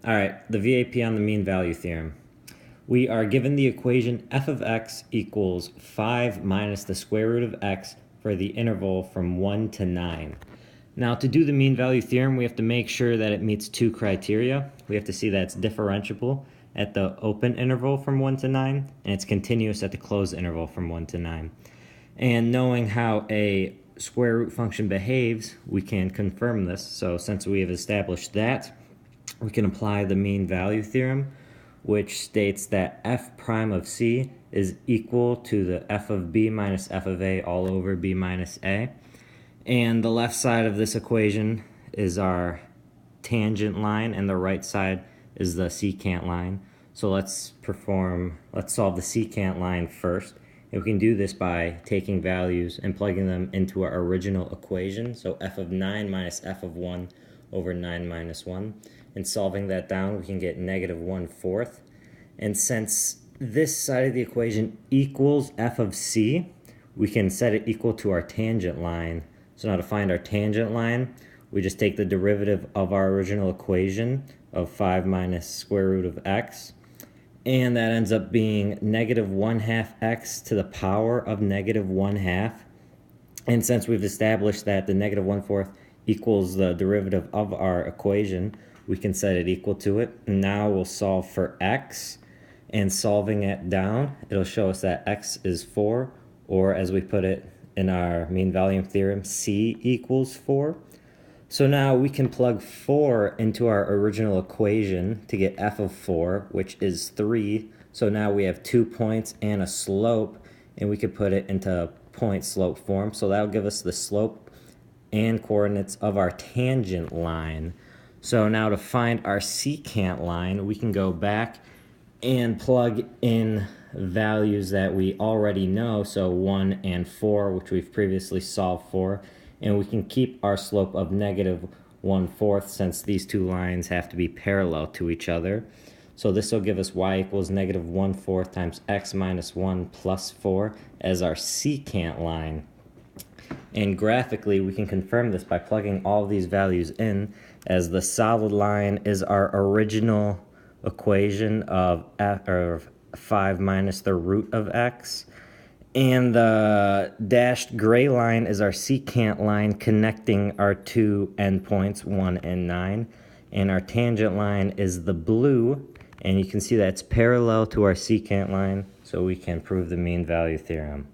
All right, the VAP on the mean value theorem. We are given the equation f of x equals 5 minus the square root of x for the interval from 1 to 9. Now, to do the mean value theorem, we have to make sure that it meets two criteria. We have to see that it's differentiable at the open interval from 1 to 9, and it's continuous at the closed interval from 1 to 9. And knowing how a square root function behaves, we can confirm this. So since we have established that, we can apply the mean value theorem, which states that f prime of c is equal to the f of b minus f of a all over b minus a. And the left side of this equation is our tangent line, and the right side is the secant line. So let's solve the secant line first. And we can do this by taking values and plugging them into our original equation. So f of 9 minus f of 1 over 9 minus 1. And solving that down, we can get negative 1/4. And since this side of the equation equals f of c, we can set it equal to our tangent line. So now to find our tangent line, we just take the derivative of our original equation of 5 minus square root of x. And that ends up being negative 1/2 x to the power of negative 1/2. And since we've established that the negative 1/4 equals the derivative of our equation, we can set it equal to it. And now we'll solve for x, and solving it down, it'll show us that x is 4, or as we put it in our mean value theorem, c equals 4. So now we can plug 4 into our original equation to get f of 4, which is 3. So now we have 2 points and a slope, and we could put it into point slope form. So that'll give us the slope and coordinates of our tangent line. So now to find our secant line, we can go back and plug in values that we already know, so 1 and 4, which we've previously solved for, and we can keep our slope of negative 1/4 since these two lines have to be parallel to each other. So this will give us y equals negative 1/4 times x minus 1 plus 4 as our secant line. And graphically, we can confirm this by plugging all of these values in, as the solid line is our original equation of 5 minus the root of x. And the dashed gray line is our secant line connecting our two endpoints, 1 and 9. And our tangent line is the blue, and you can see that it's parallel to our secant line, so we can prove the mean value theorem.